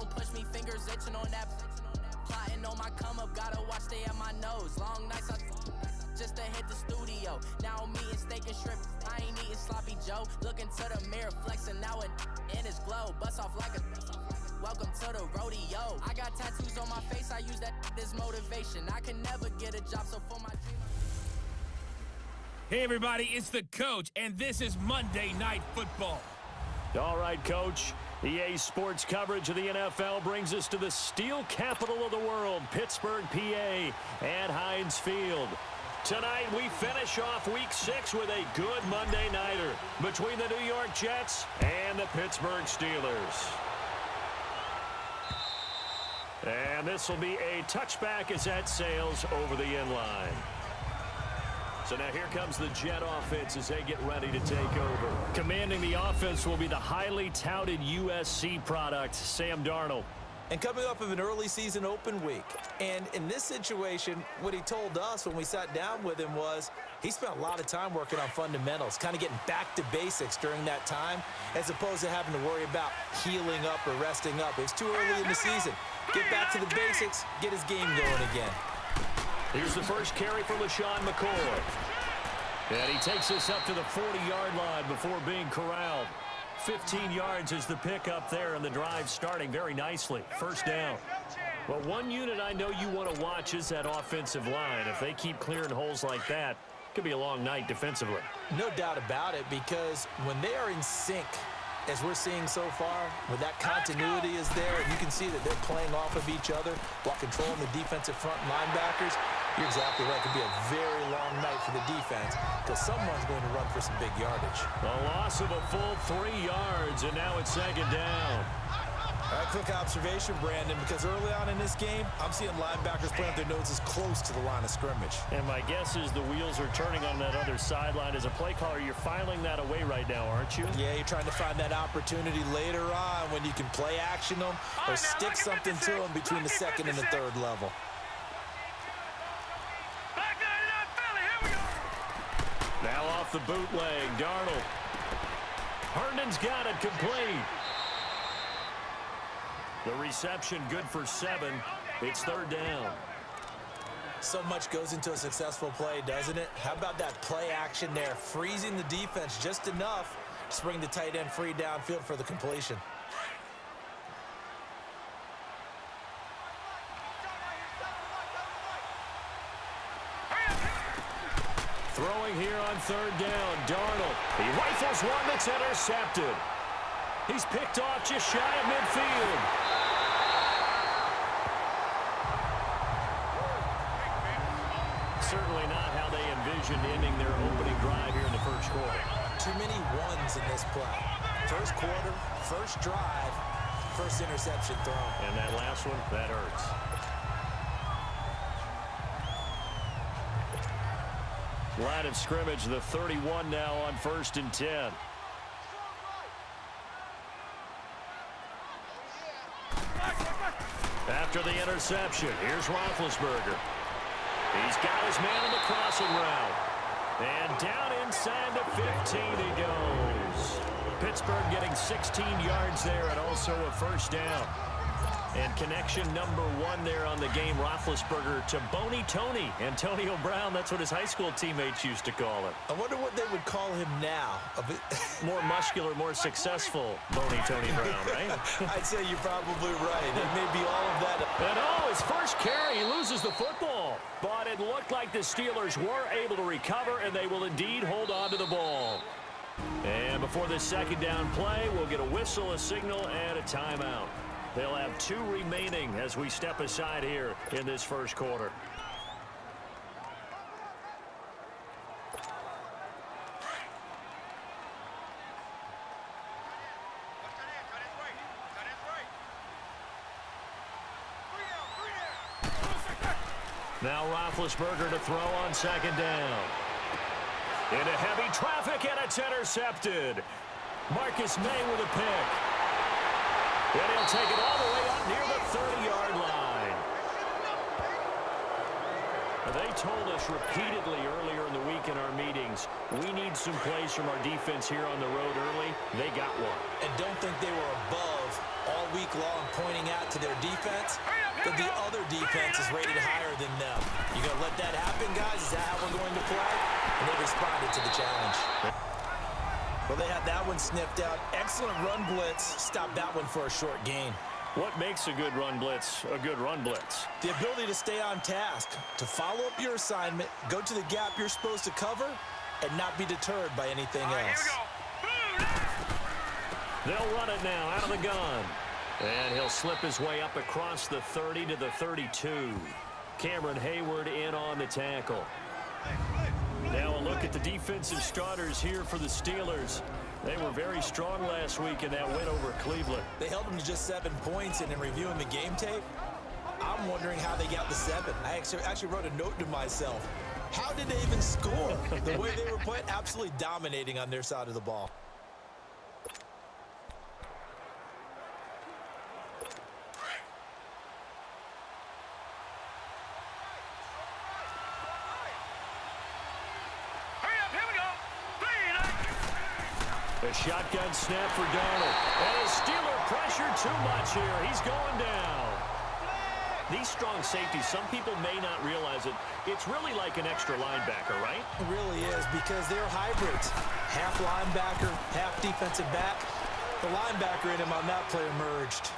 don't push me, fingers itching on that. Plotting on my come up, gotta watch stay at my nose. Long nights just to hit the studio. Now I'm eating steak and shrimp. I ain't eating sloppy Joe. Looking to the mirror, flexing now in his glow. Bust off like a welcome to the rodeo. I got tattoos on my face, I use that as motivation. I can never get a job, so for my dream. Hey everybody, it's the Coach, and this is Monday Night Football. All right, Coach. EA Sports coverage of the NFL brings us to the steel capital of the world, Pittsburgh, PA, at Heinz Field. Tonight, we finish off Week 6 with a good Monday nighter between the New York Jets and the Pittsburgh Steelers. And this will be a touchback as that sails over the end line. So now here comes the Jet offense as they get ready to take over. Commanding the offense will be the highly touted USC product, Sam Darnold. And coming off of an early season open week. And in this situation, what he told us when we sat down with him was he spent a lot of time working on fundamentals, kind of getting back to basics during that time, as opposed to having to worry about healing up or resting up. It's too early in the season. Get back to the basics, get his game going again. Here's the first carry for LaShawn McCoy. And he takes us up to the 40-yard line before being corralled. 15 yards is the pickup there, and the drive starting very nicely. First down. Well, one unit I know you want to watch is that offensive line. If they keep clearing holes like that, it could be a long night defensively. No doubt about it, because when they are in sync, as we're seeing so far, when that continuity is there, and you can see that they're playing off of each other while controlling the defensive front linebackers, you're exactly right. It could be a very long night for the defense because someone's going to run for some big yardage. A loss of a full 3 yards, and now it's second down. All right, quick observation, Brandon, because early on in this game, I'm seeing linebackers plant their noses close to the line of scrimmage. And my guess is the wheels are turning on that other sideline. As a play caller, you're filing that away right now, aren't you? Yeah, you're trying to find that opportunity later on when you can play action them or stick something to them between the second and the third level. Now off the bootleg, Darnold. Herndon's got it complete. The reception good for 7. It's third down. So much goes into a successful play, doesn't it? How about that play action there, freezing the defense just enough to bring the tight end free downfield for the completion. Throwing here on third down, Darnold. He rifles one that's intercepted. He's picked off just shy of midfield. Certainly not how they envisioned ending their opening drive here in the first quarter. Too many ones in this play. First quarter, first drive, first interception thrown. And that last one, that hurts. Line of scrimmage, the 31 now on 1st and 10. After the interception, here's Roethlisberger. He's got his man on the crossing route. And down inside the 15 he goes. Pittsburgh getting 16 yards there and also a first down. And connection number 1 there on the game, Roethlisberger to Boney Tony. Antonio Brown, that's what his high school teammates used to call him. I wonder what they would call him now. More muscular, more successful Boney Tony Brown, right? I'd say you're probably right. It may be all of that. And oh, his first carry, he loses the football. But it looked like the Steelers were able to recover, and they will indeed hold on to the ball. And before this second down play, we'll get a whistle, a signal, and a timeout. They'll have 2 remaining as we step aside here in this first quarter. Now Roethlisberger to throw on second down. Into heavy traffic, and it's intercepted. Marcus May with a pick. And he'll take it all the way up near the 30-yard line. They told us repeatedly earlier in the week in our meetings, we need some plays from our defense here on the road early. They got one. And don't think they were above all week long pointing out to their defense that the other defense is rated higher than them. You going to let that happen, guys? Is that how we're going to play? And they responded to the challenge. Well, they had that one sniffed out. Excellent run blitz. Stopped that one for a short gain. What makes a good run blitz a good run blitz? The ability to stay on task, to follow up your assignment, go to the gap you're supposed to cover, and not be deterred by anything else. They'll run it now out of the gun. And he'll slip his way up across the 30 to the 32. Cameron Hayward in on the tackle. Now a look at the defensive starters here for the Steelers. They were very strong last week in that win over Cleveland. They held them to just 7 points, and in reviewing the game tape, I'm wondering how they got the 7. I actually wrote a note to myself. How did they even score? The way they were playing, absolutely dominating on their side of the ball. A shotgun snap for Darnold. And his Steeler pressure too much here. He's going down. These strong safeties, some people may not realize it. It's really like an extra linebacker, right? It really is, because they're hybrids. Half linebacker, half defensive back. The linebacker in him on that play emerged.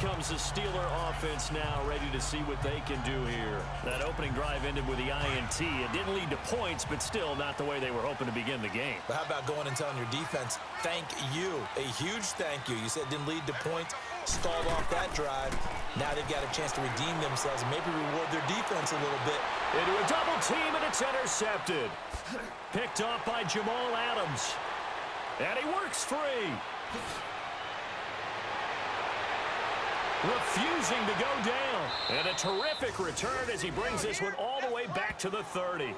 Comes the Steeler offense now, ready to see what they can do here. That opening drive ended with the INT. It didn't lead to points, but still not the way they were hoping to begin the game. But how about going and telling your defense, thank you, a huge thank you. You said it didn't lead to points, stalled off that drive. Now they've got a chance to redeem themselves and maybe reward their defense a little bit. Into a double team, and it's intercepted. Picked off by Jamal Adams. And he works free. Refusing to go down. And a terrific return as he brings this one all the way back to the 30.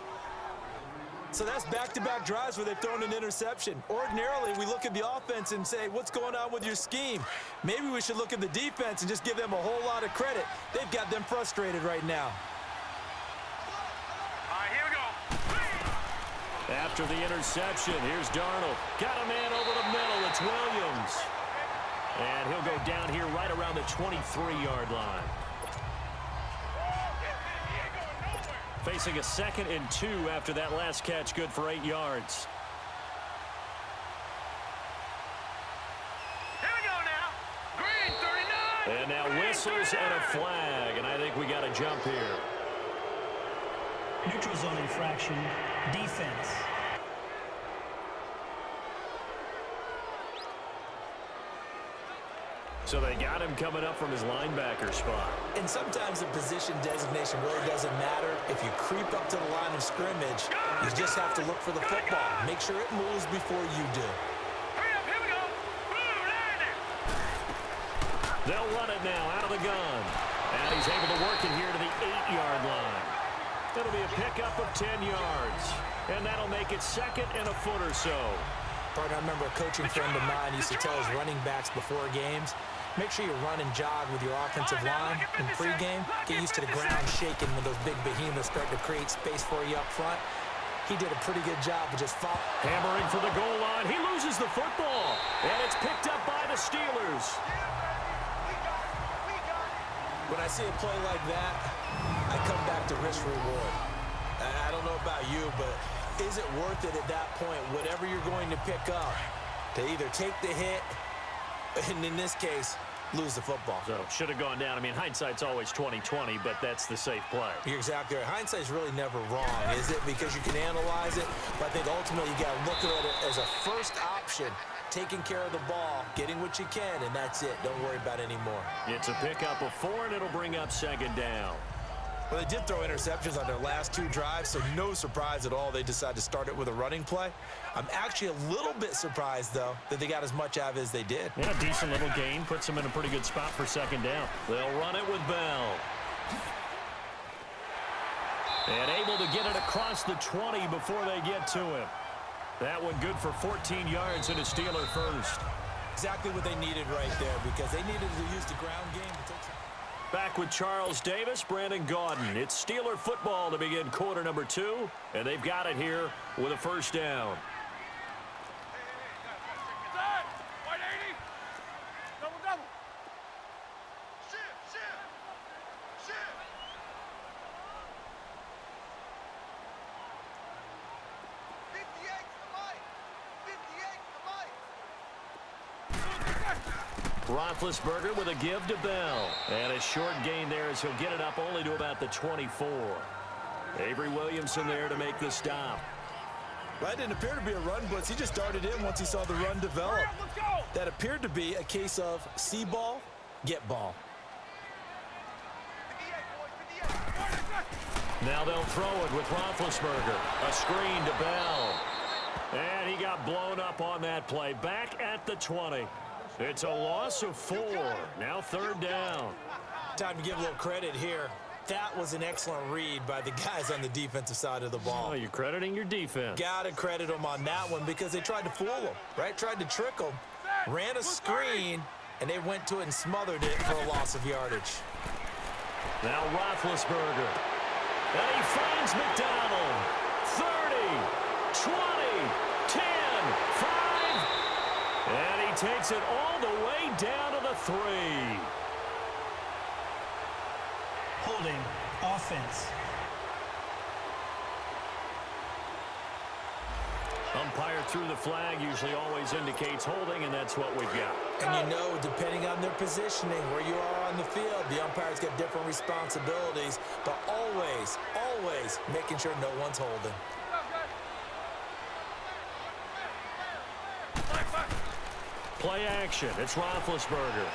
So that's back-to-back drives where they've thrown an interception. Ordinarily, we look at the offense and say, what's going on with your scheme? Maybe we should look at the defense and just give them a whole lot of credit. They've got them frustrated right now. All right, here we go. After the interception, here's Darnold. Got a man over the middle. It's Williams. And he'll go down here right around the 23-yard line. Facing a 2nd and 2 after that last catch, good for 8 yards. Here we go now. Green 39. And now whistles and a flag, and I think we got a jump here. Neutral zone infraction, defense. So they got him coming up from his linebacker spot. And sometimes the position designation really doesn't matter. If you creep up to the line of scrimmage, you just have to look for the football. Make sure it moves before you do. Hurry up, here we go. Boom, landed. They'll run it now out of the gun. And he's able to work it here to the 8-yard line. That'll be a pickup of 10 yards. And that'll make it 2nd and a foot or so. Partner, I remember a coaching friend of mine used to tell his running backs before games, make sure you run and jog with your offensive line in pregame. Get used to the ground shaking when those big behemoths start to create space for you up front. He did a pretty good job of just following. Hammering for the goal line. He loses the football. And it's picked up by the Steelers. When I see a play like that, I come back to risk reward. I don't know about you, but is it worth it at that point, whatever you're going to pick up, to either take the hit, and in this case, lose the football? So, should have gone down. I mean, hindsight's always 20/20, but that's the safe play. You're exactly right. Hindsight's really never wrong, is it? Because you can analyze it, but I think ultimately you got to look at it as a first option, taking care of the ball, getting what you can, and that's it. Don't worry about it anymore. It's a pickup of 4, and it'll bring up 2nd down. Well, they did throw interceptions on their last 2 drives, so no surprise at all they decided to start it with a running play. I'm actually a little bit surprised, though, that they got as much out of it as they did. Yeah, decent little gain. Puts them in a pretty good spot for 2nd down. They'll run it with Bell. And able to get it across the 20 before they get to him. That one good for 14 yards and a Steeler first. Exactly what they needed right there, because they needed to use the ground game to take some. Back with Charles Davis, Brandon Gaudin. It's Steeler football to begin quarter number 2, and they've got it here with a first down. Roethlisberger with a give to Bell. And a short gain there as he'll get it up only to about the 24. Avery Williamson there to make the stop. Well, that didn't appear to be a run blitz. He just darted in once he saw the run develop. That appeared to be a case of see ball, get ball. Now they'll throw it with Roethlisberger. A screen to Bell. And he got blown up on that play. Back at the 20. It's a loss of 4. Now third down. Time to give a little credit here. That was an excellent read by the guys on the defensive side of the ball. Oh, you're crediting your defense. Got to credit them on that one because they tried to fool them, right? Tried to trick them. Ran a screen, and they went to it and smothered it for a loss of yardage. Now Roethlisberger. And he finds McDonald. 30, 20, 10, 5. And he takes it all the way down to the 3. Holding offense. Umpire threw the flag, usually always indicates holding, and that's what we've got. And you know, depending on their positioning, where you are on the field, the umpires get different responsibilities, but always, always making sure no one's holding. Play action. It's Roethlisberger.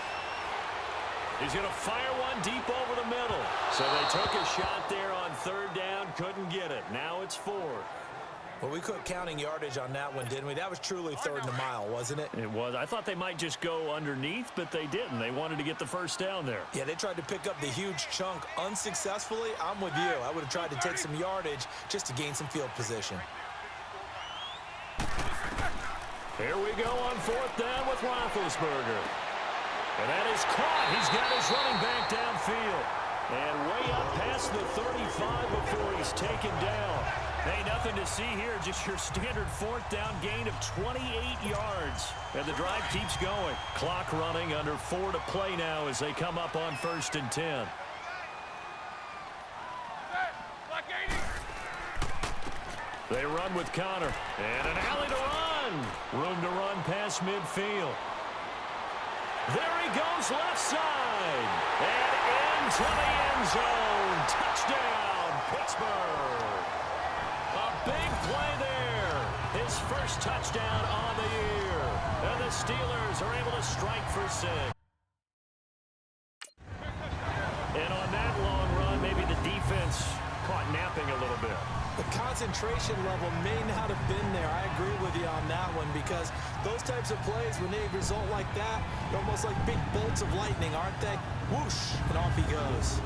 He's going to fire one deep over the middle. So they took a shot there on third down, couldn't get it. Now it's 4. Well, we quit counting yardage on that one, didn't we? That was truly third and a mile, wasn't it? It was. I thought they might just go underneath, but they didn't. They wanted to get the first down there. Yeah, they tried to pick up the huge chunk unsuccessfully. I'm with you. I would have tried to take some yardage just to gain some field position. Here we go on fourth down with Roethlisberger. And that is caught. He's got his running back downfield. And way up past the 35 before he's taken down. Hey, nothing to see here. Just your standard fourth down gain of 28 yards. And the drive keeps going. Clock running, under 4 to play now as they come up on 1st and 10. They run with Connor. And an alley to run. Room to run past midfield. There he goes left side. And into the end zone. Touchdown, Pittsburgh. A big play there. His first touchdown on the year. And the Steelers are able to strike for 6. And on that long run, maybe the defense caught napping a little bit. The concentration level may not have been there. I agree with you on that one because those types of plays, when they result like that, they're almost like big bolts of lightning, aren't they? Whoosh, and off he goes.